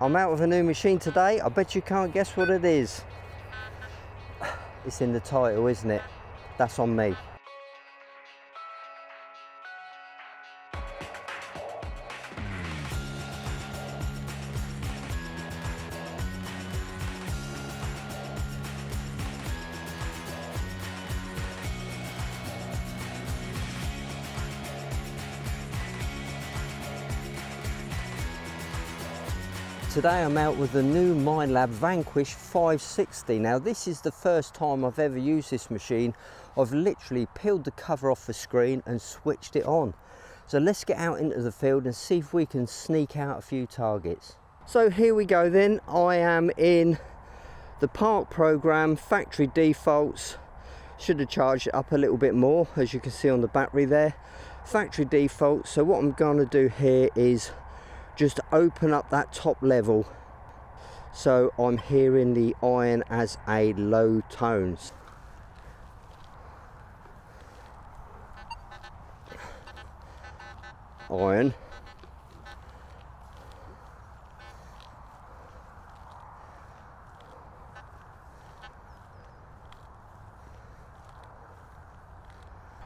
I'm out with a new machine today. I bet you can't guess what it is. It's in the title, isn't it? That's on me. Today I'm out with the new Minelab Vanquish 560. Now this is the first time I've ever used this machine. I've literally peeled the cover off the screen and switched it on. So let's get out into the field and see if we can sneak out a few targets. So here we go then. I am in the park program, factory defaults. Should have charged it up a little bit more, as you can see on the battery there. Factory defaults. So what I'm going to do here is just open up that top level, so I'm hearing the iron as a low tones. Iron.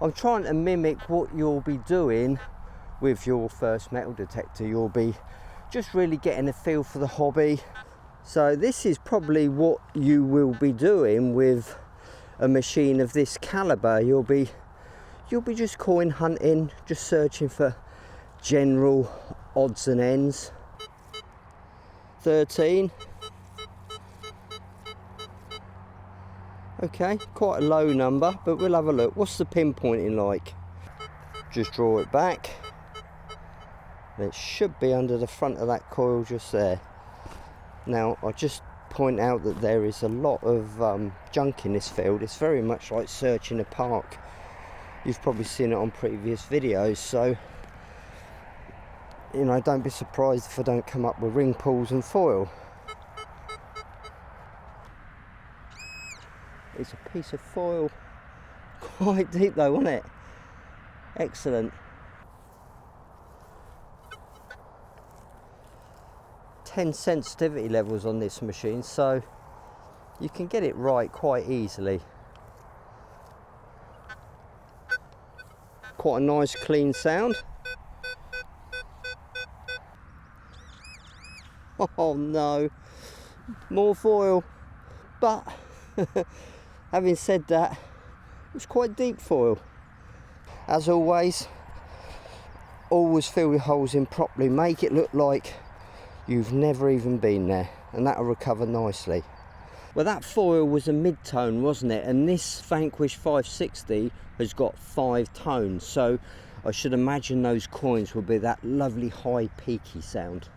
I'm trying to mimic what you'll be doing with your first metal detector. You'll be just really getting a feel for the hobby. So this is probably what you will be doing with a machine of this caliber. You'll be just coin hunting, just searching for general odds and ends. 13. Okay, quite a low number, but we'll have a look. What's the pinpointing like? Just draw it back. It should be under the front of that coil just there. Now I just point out that there is a lot of junk in this field. It's very much like searching a park. You've probably seen it on previous videos, so you know, don't be surprised if I don't come up with ring pulls and foil. It's a piece of foil, quite deep though, wasn't it? Excellent. 10 sensitivity levels on this machine, so you can get it right quite easily. Quite a nice clean sound. Oh no, more foil, but having said that, it was quite deep foil. As always fill your holes in properly, make it look like you've never even been there, and that'll recover nicely. Well, that foil was a mid-tone, wasn't it? And this Vanquish 560 has got 5 tones, so I should imagine those coins will be that lovely high peaky sound.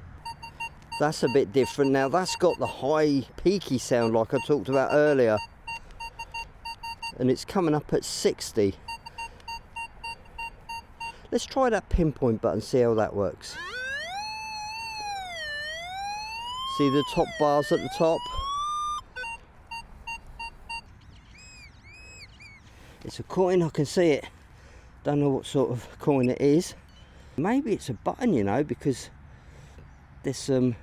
That's a bit different. Now that's got the high peaky sound like I talked about earlier, and it's coming up at 60. Let's try that pinpoint button, see how that works. See the top bars at the top? It's a coin, I can see it. Don't know what sort of coin it is. Maybe it's a button, you know, because there's some,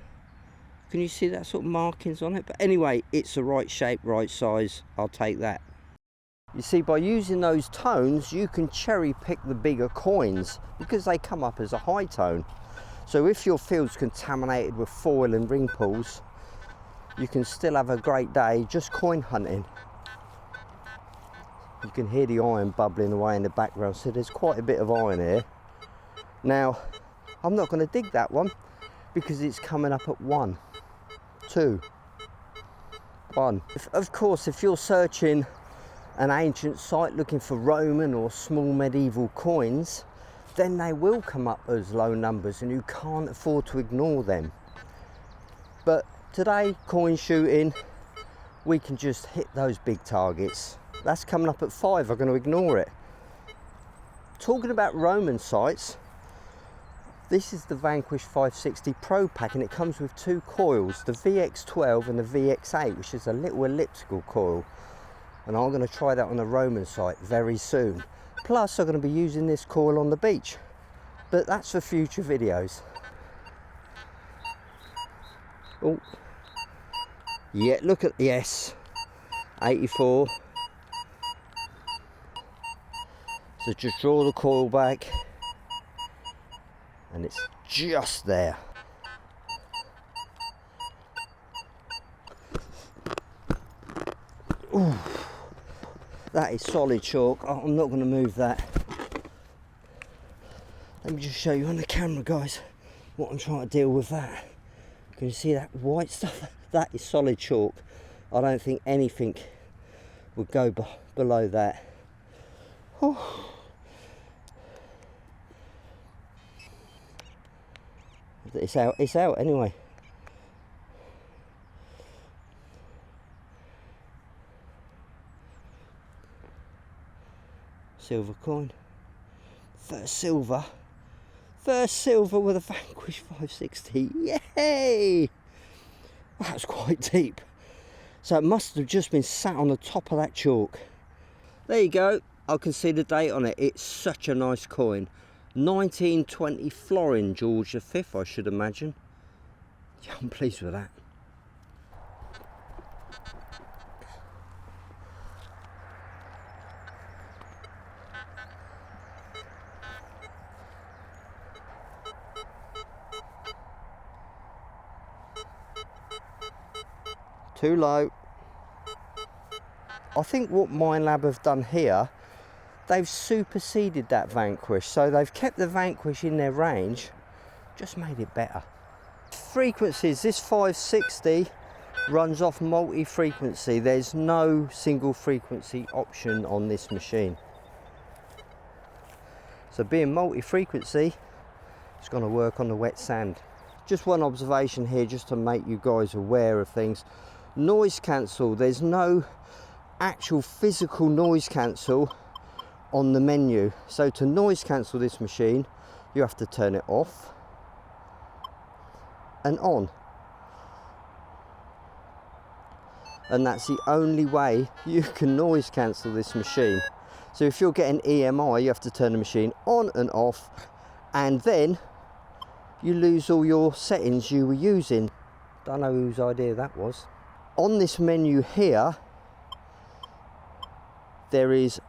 can you see that sort of markings on it? But anyway, it's the right shape, right size. I'll take that. You see, by using those tones, you can cherry pick the bigger coins because they come up as a high tone. So if your field's contaminated with foil and ring pulls, you can still have a great day just coin hunting. You can hear the iron bubbling away in the background, so there's quite a bit of iron here. Now, I'm not going to dig that one because it's coming up at 1, 2, 1. Of course, if you're searching an ancient site looking for Roman or small medieval coins, then they will come up as low numbers and you can't afford to ignore them. But today, coin shooting, we can just hit those big targets. That's coming up at 5, I'm going to ignore it. Talking about Roman sites, this is the Vanquish 560 Pro pack, and it comes with 2 coils, the VX12 and the VX8, which is a little elliptical coil. And I'm going to try that on a Roman site very soon. Plus, I'm going to be using this coil on the beach, but that's for future videos. Oh, yeah, look at, yes, 84. So just draw the coil back and it's just there. Ooh, that is solid chalk. Oh, I'm not going to move that. Let me just show you on the camera, guys, what I'm trying to deal with that. Can you see that white stuff? That is solid chalk. I don't think anything would go below that. Oh. It's out anyway. Silver coin. First silver with a Vanquish 560. Yay! That was quite deep. So it must have just been sat on the top of that chalk. There you go. I can see the date on it. It's such a nice coin. 1920 florin, George V, I should imagine. Yeah, I'm pleased with that. Too low. I think what Minelab have done here, they've superseded that Vanquish. So they've kept the Vanquish in their range, just made it better. Frequencies, this 560 runs off multi-frequency. There's no single frequency option on this machine. So being multi-frequency, it's going to work on the wet sand. Just one observation here, just to make you guys aware of things. Noise cancel, there's no actual physical noise cancel on the menu. So to noise cancel this machine, you have to turn it off and on. And that's the only way you can noise cancel this machine. So if you're getting EMI, you have to turn the machine on and off, and then you lose all your settings you were using. Don't know whose idea that was. On this menu here, there is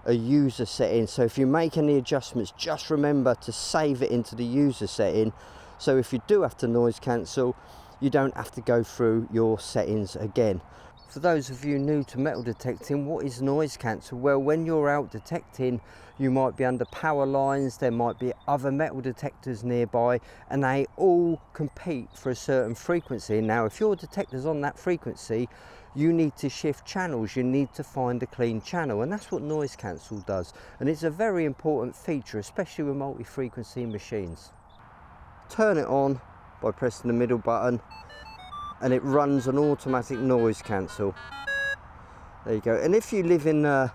a user setting. So if you make any adjustments, just remember to save it into the user setting. So if you do have to noise cancel, you don't have to go through your settings again. For those of you new to metal detecting, what is noise cancel? Well, when you're out detecting, you might be under power lines, there might be other metal detectors nearby, and they all compete for a certain frequency. Now, if your detector's on that frequency, you need to shift channels, you need to find a clean channel, and that's what noise cancel does. And it's a very important feature, especially with multi-frequency machines. Turn it on by pressing the middle button, and it runs an automatic noise cancel. There you go. And if you live in an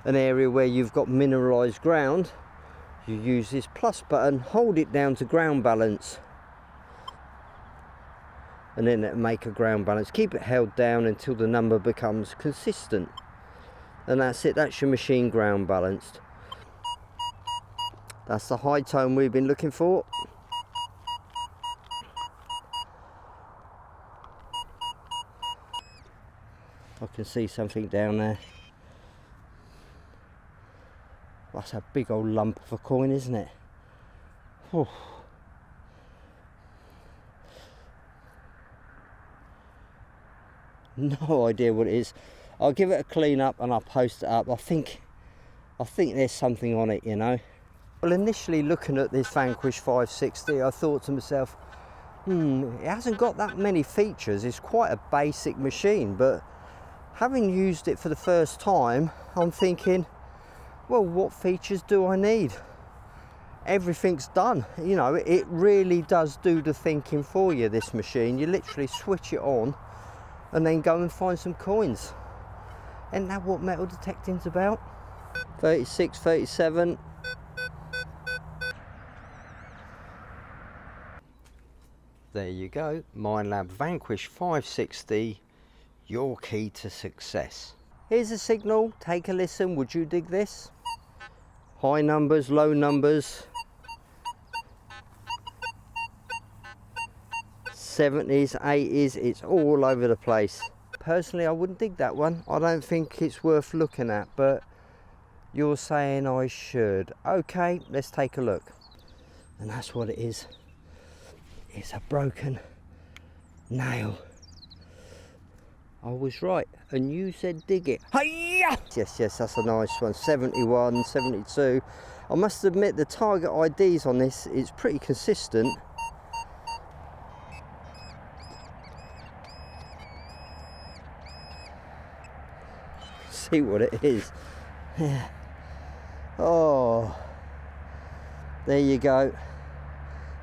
area where you've got mineralized ground, you use this plus button, hold it down to ground balance, and then it'll make a ground balance. Keep it held down until the number becomes consistent, and that's it. That's your machine ground balanced. That's the high tone we've been looking for. I can see something down there. That's a big old lump of a coin, isn't it? Oh. No idea what it is. I'll give it a clean up and I'll post it up. I think there's something on it, you know. Well, initially looking at this Vanquish 560, I thought to myself, it hasn't got that many features. It's quite a basic machine, but having used it for the first time, I'm thinking, well, what features do I need? Everything's done. You know, it really does do the thinking for you, this machine. You literally switch it on and then go and find some coins. Isn't that what metal detecting's about? 36, 37. There you go, Minelab Vanquish 560. Your key to success. Here's a signal, take a listen. Would you dig this? High numbers, low numbers. 70s, 80s, it's all over the place. Personally, I wouldn't dig that one. I don't think it's worth looking at, but you're saying I should. Okay, let's take a look. And that's what it is. It's a broken nail. I was right, and you said dig it. Hi-ya! Yes, that's a nice one. 71, 72. I must admit the target IDs on this is pretty consistent. See what it is. Yeah. Oh, there you go.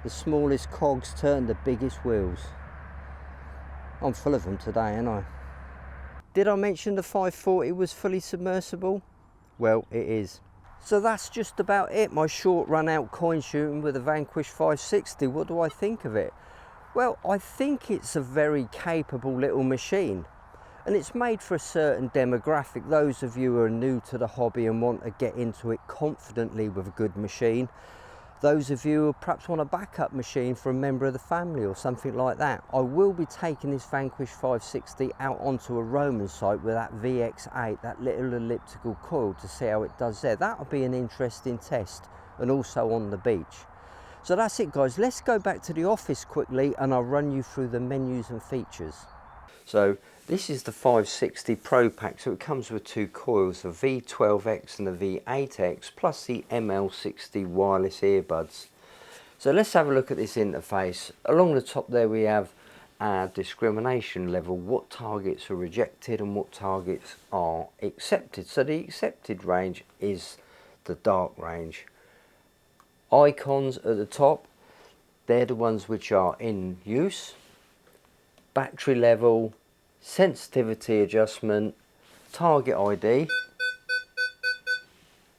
The smallest cogs turn the biggest wheels. I'm full of them today, ain't I? Did I mention the 540 was fully submersible? Well, it is. So that's just about it, my short run out coin shooting with a Vanquish 560. What do I think of it? Well, I think it's a very capable little machine. And it's made for a certain demographic. Those of you who are new to the hobby and want to get into it confidently with a good machine. Those of you who perhaps want a backup machine for a member of the family or something like that. I will be taking this Vanquish 560 out onto a Roman site with that VX8, that little elliptical coil, to see how it does there. That'll be an interesting test, and also on the beach. So that's it, guys. Let's go back to the office quickly and I'll run you through the menus and features. So this is the 560 Pro pack, so it comes with two coils, the V12X and the V8X, plus the ML60 wireless earbuds. So let's have a look at this interface. Along the top there we have our discrimination level, what targets are rejected and what targets are accepted. So the accepted range is the dark range. Icons at the top, they're the ones which are in use. Battery level, sensitivity adjustment, target ID,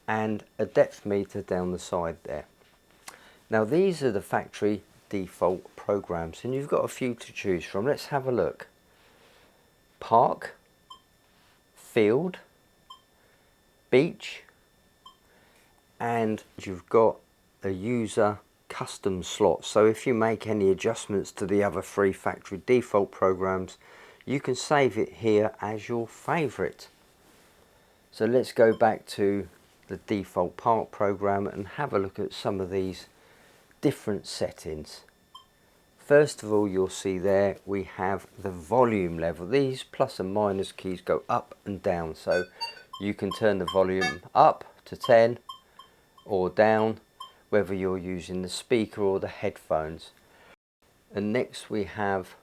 and a depth meter down the side there. Now these are the factory default programs, and you've got a few to choose from. Let's have a look. Park, field, beach, and you've got a user custom slot. So if you make any adjustments to the other three factory default programs, you can save it here as your favorite. So let's go back to the default park program and have a look at some of these different settings. First of all, you'll see there we have the volume level. These plus and minus keys go up and down, so you can turn the volume up to 10 or down, whether you're using the speaker or the headphones. And next we have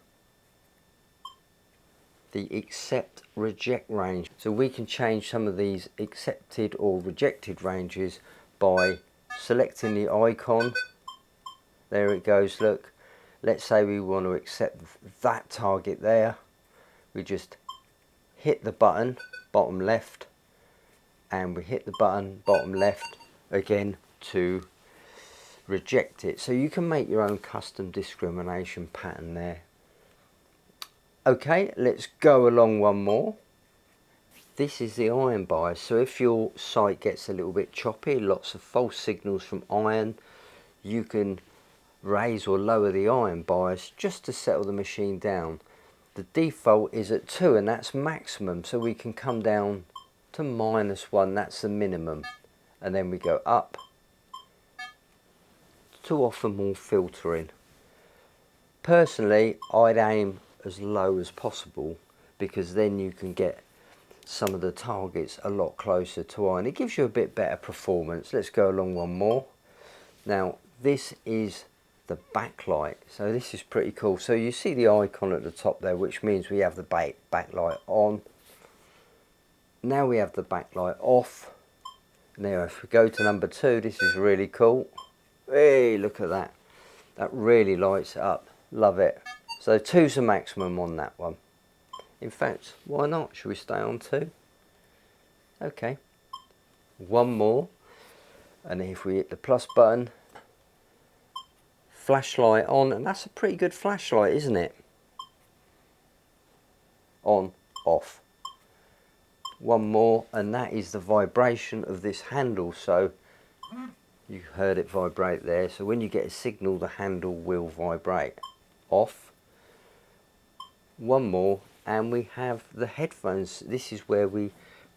the accept reject range. So we can change some of these accepted or rejected ranges by selecting the icon. There it goes, look. Let's say we want to accept that target there. We just hit the button, bottom left, and we hit the button, bottom left, again to reject it. So you can make your own custom discrimination pattern there. Okay, let's go along one more. This is the iron bias. So if your site gets a little bit choppy, lots of false signals from iron, you can raise or lower the iron bias just to settle the machine down. The default is at 2 and that's maximum, so we can come down to -1, that's the minimum, and then we go up to offer more filtering. Personally, I'd aim as low as possible because then you can get some of the targets a lot closer to iron. It gives you a bit better performance. Let's go along one more. Now this is the backlight, so this is pretty cool. So you see the icon at the top there, which means we have the backlight on. Now we have the backlight off. Now if we go to number 2, this is really cool. Hey, look at that, that really lights it up, love it. So 2's the maximum on that one. In fact, why not? Should we stay on 2? Okay, one more, and if we hit the plus button, flashlight on, and that's a pretty good flashlight, isn't it? On, off. One more, and that is the vibration of this handle. So you heard it vibrate there. So when you get a signal, the handle will vibrate. Off. one more, and we have the headphones. This is where we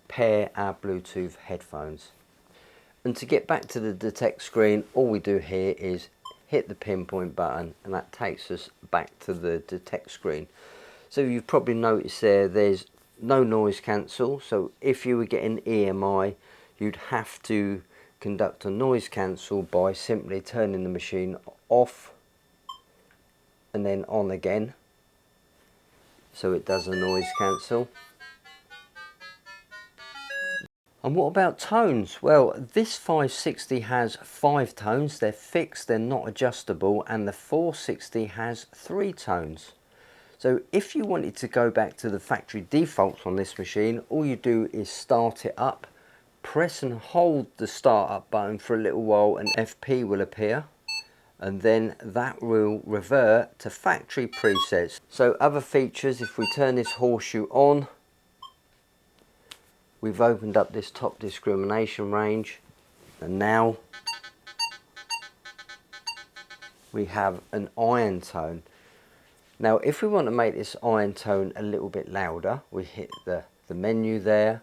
pair our Bluetooth headphones. And to get back to the detect screen, all we do here is hit the pinpoint button, and that takes us back to the detect screen. So you've probably noticed there's no noise cancel. So if you were getting EMI, you'd have to conduct a noise cancel by simply turning the machine off and then on again, so it does a noise cancel. And what about tones? Well, this 560 has 5 tones. They're fixed, they're not adjustable, and the 460 has 3 tones. So if you wanted to go back to the factory defaults on this machine, all you do is start it up, press and hold the start up button for a little while, and FP will appear, and then that will revert to factory presets. So other features, if we turn this horseshoe on, we've opened up this top discrimination range, and now we have an iron tone. Now if we want to make this iron tone a little bit louder, we hit the menu there,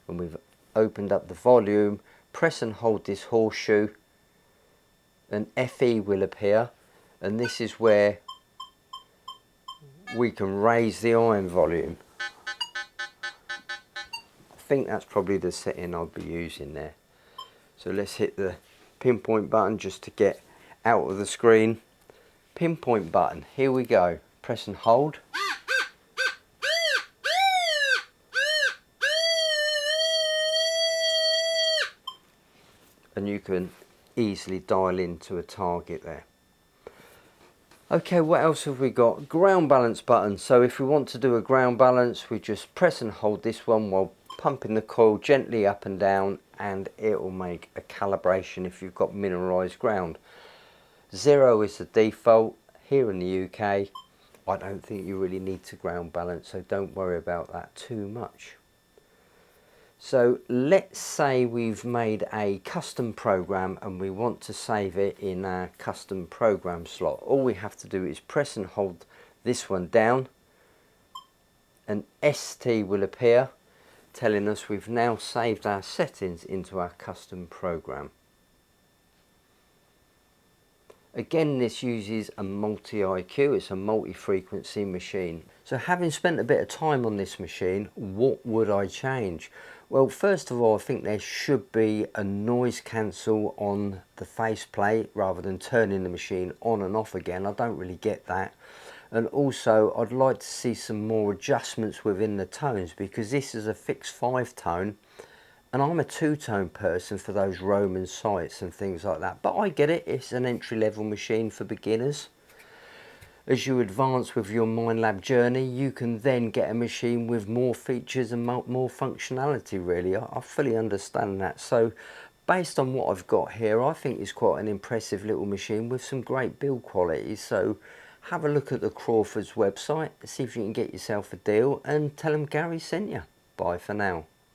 and we've opened up the volume, press and hold this horseshoe, and FE will appear, and this is where we can raise the iron volume. I think that's probably the setting I'll be using there. So let's hit the pinpoint button just to get out of the screen. Pinpoint button, here we go. Press and hold. And you can easily dial into a target there. Okay, what else have we got? Ground balance button. So if we want to do a ground balance, we just press and hold this one while pumping the coil gently up and down, and it will make a calibration if you've got mineralized ground. 0 is the default. Here in the UK, I don't think you really need to ground balance, so don't worry about that too much. So let's say we've made a custom program and we want to save it in our custom program slot. All we have to do is press and hold this one down, and ST will appear telling us we've now saved our settings into our custom program. Again, this uses a multi-IQ, it's a multi-frequency machine. So having spent a bit of time on this machine, what would I change? Well, first of all, I think there should be a noise cancel on the faceplate rather than turning the machine on and off again. I don't really get that. And also, I'd like to see some more adjustments within the tones, because this is a fixed 5-tone. And I'm a 2-tone person for those Roman sights and things like that. But I get it, it's an entry-level machine for beginners. As you advance with your Minelab journey, you can then get a machine with more features and more functionality, really. I fully understand that. So based on what I've got here, I think it's quite an impressive little machine with some great build quality. So have a look at the Crawford's website, see if you can get yourself a deal, and tell them Gary sent you. Bye for now.